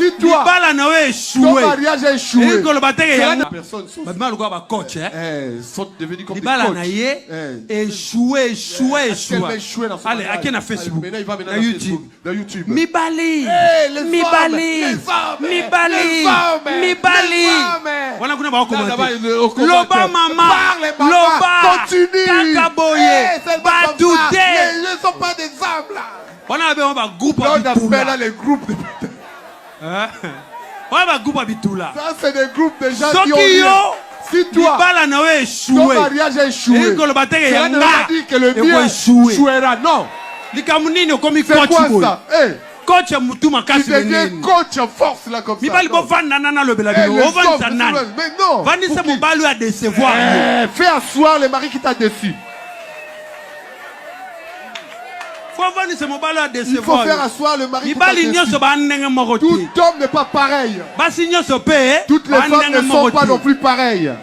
Si toi, ton mariage a échoué, personnes sont devenues comme des coachs. Échoué. Allez, à qui na Facebook, na YouTube. Mibali. Voilà qu'on a commenté. Loba mama. Loba. Continue. Kakaboye. Batouté. Ils ne sont pas des hommes là. On a un groupe On appelle là les groupes de... On a un groupe à Bitoula. Ça c'est des groupes de gens qui ont rien. Si toi, ton mariage a échoué, cela ne veut pas dire que le mien échouera. Non. C'est quoi ça? Coach tu deviens coach en force là comme ça. Mais non. Fais asseoir le mari qui t'a déçu. Il faut faire asseoir le mari qui t'a déçu. Tout homme n'est pas pareil. Toutes les femmes ne sont pas non plus pareilles.